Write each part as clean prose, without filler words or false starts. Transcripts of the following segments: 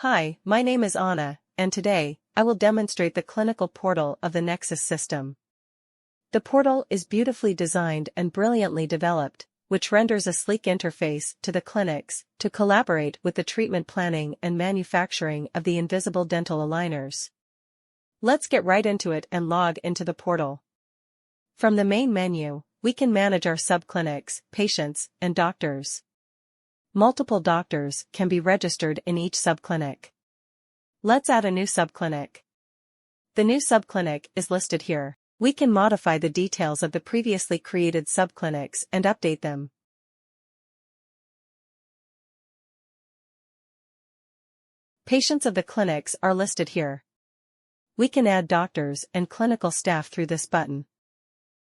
Hi, my name is Anna, and today, I will demonstrate the clinical portal of the NEXUS system. The portal is beautifully designed and brilliantly developed, which renders a sleek interface to the clinics to collaborate with the treatment planning and manufacturing of the invisible dental aligners. Let's get right into it and log into the portal. From the main menu, we can manage our subclinics, patients, and doctors. Multiple doctors can be registered in each subclinic. Let's add a new subclinic. The new subclinic is listed here. We can modify the details of the previously created subclinics and update them. Patients of the clinics are listed here. We can add doctors and clinical staff through this button.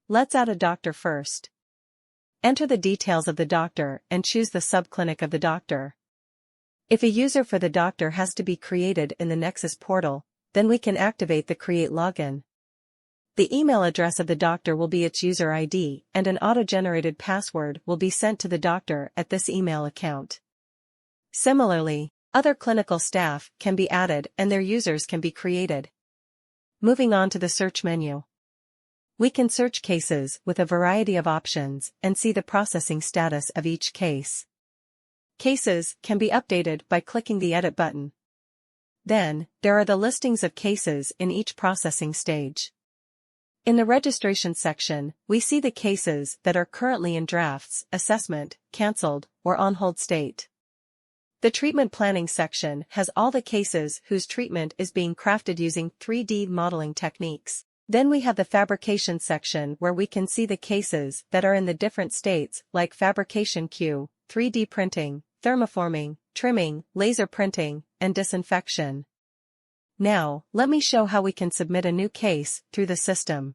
Let's add a doctor first. Enter the details of the doctor and choose the subclinic of the doctor. If a user for the doctor has to be created in the NEXUS portal, then we can activate the Create Login. The email address of the doctor will be its user ID, and an auto-generated password will be sent to the doctor at this email account. Similarly, other clinical staff can be added and their users can be created. Moving on to the search menu. We can search cases with a variety of options and see the processing status of each case. Cases can be updated by clicking the Edit button. Then, there are the listings of cases in each processing stage. In the registration section, we see the cases that are currently in drafts, assessment, cancelled, or on hold state. The treatment planning section has all the cases whose treatment is being crafted using 3D modeling techniques. Then we have the fabrication section where we can see the cases that are in the different states like fabrication queue, 3D printing, thermoforming, trimming, laser printing, and disinfection. Now, let me show how we can submit a new case through the system.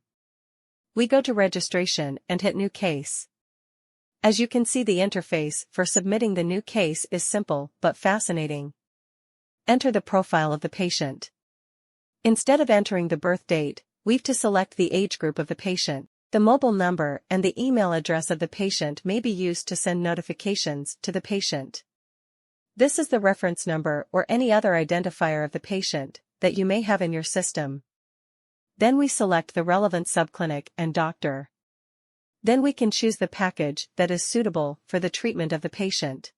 We go to registration and hit New Case. As you can see, the interface for submitting the new case is simple but fascinating. Enter the profile of the patient. Instead of entering the birth date, we've to select the age group of the patient. The mobile number and the email address of the patient may be used to send notifications to the patient. This is the reference number or any other identifier of the patient that you may have in your system. Then we select the relevant subclinic and doctor. Then we can choose the package that is suitable for the treatment of the patient.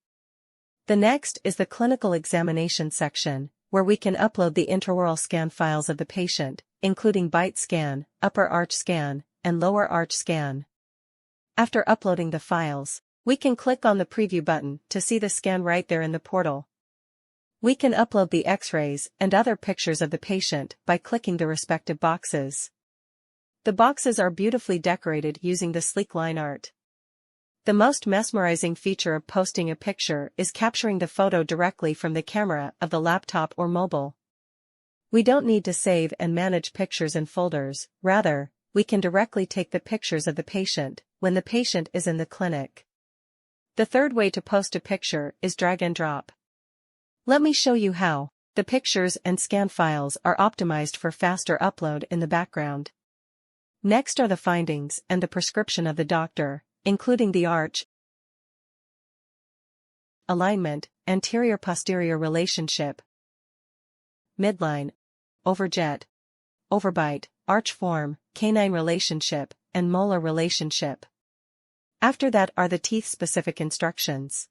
The next is the clinical examination section, where we can upload the intraoral scan files of the patient, including bite scan, upper arch scan, and lower arch scan. After uploading the files, we can click on the preview button to see the scan right there in the portal. We can upload the X-rays and other pictures of the patient by clicking the respective boxes. The boxes are beautifully decorated using the sleek line art. The most mesmerizing feature of posting a picture is capturing the photo directly from the camera of the laptop or mobile. We don't need to save and manage pictures in folders, rather, we can directly take the pictures of the patient when the patient is in the clinic. The third way to post a picture is drag and drop. Let me show you how. The pictures and scan files are optimized for faster upload in the background. Next are the findings and the prescription of the doctor, including the arch, alignment, anterior-posterior relationship, midline, overjet, overbite, arch form, canine relationship, and molar relationship. After that are the teeth-specific instructions.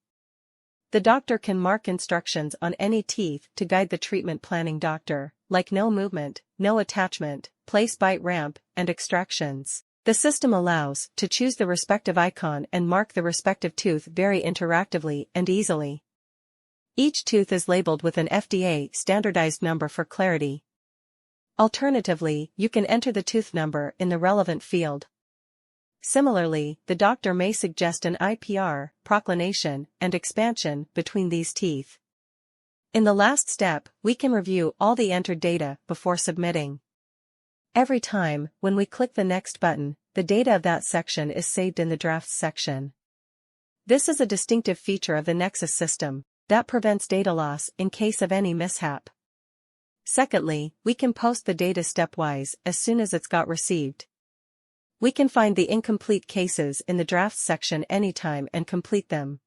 The doctor can mark instructions on any teeth to guide the treatment planning doctor, like no movement, no attachment, place bite ramp, and extractions. The system allows to choose the respective icon and mark the respective tooth very interactively and easily. Each tooth is labeled with an FDA standardized number for clarity. Alternatively, you can enter the tooth number in the relevant field. Similarly, the doctor may suggest an IPR, proclination, and expansion between these teeth. In the last step, we can review all the entered data before submitting. Every time, when we click the Next button, the data of that section is saved in the Drafts section. This is a distinctive feature of the NEXUS system that prevents data loss in case of any mishap. Secondly, we can post the data stepwise as soon as it's got received. We can find the incomplete cases in the Drafts section anytime and complete them.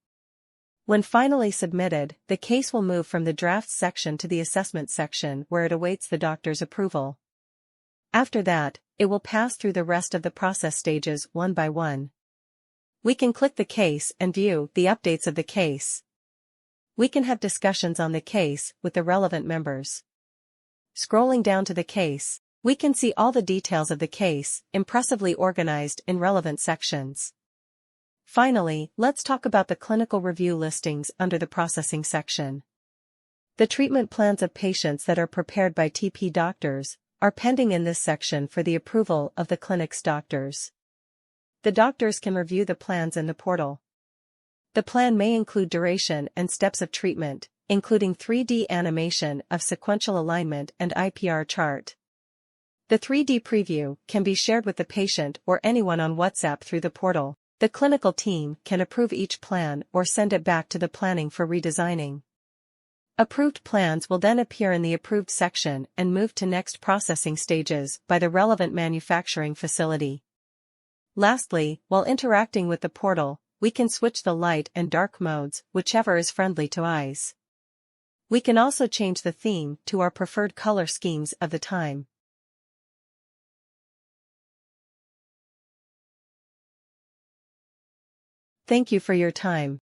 When finally submitted, the case will move from the drafts section to the assessment section where it awaits the doctor's approval. After that, it will pass through the rest of the process stages one by one. We can click the case and view the updates of the case. We can have discussions on the case with the relevant members. Scrolling down to the case, we can see all the details of the case, impressively organized in relevant sections. Finally, let's talk about the clinical review listings under the processing section. The treatment plans of patients that are prepared by TP doctors are pending in this section for the approval of the clinic's doctors. The doctors can review the plans in the portal. The plan may include duration and steps of treatment, including 3D animation of sequential alignment and IPR chart. The 3D preview can be shared with the patient or anyone on WhatsApp through the portal. The clinical team can approve each plan or send it back to the planning for redesigning. Approved plans will then appear in the approved section and move to next processing stages by the relevant manufacturing facility. Lastly, while interacting with the portal, we can switch the light and dark modes, whichever is friendly to eyes. We can also change the theme to our preferred color schemes of the time. Thank you for your time.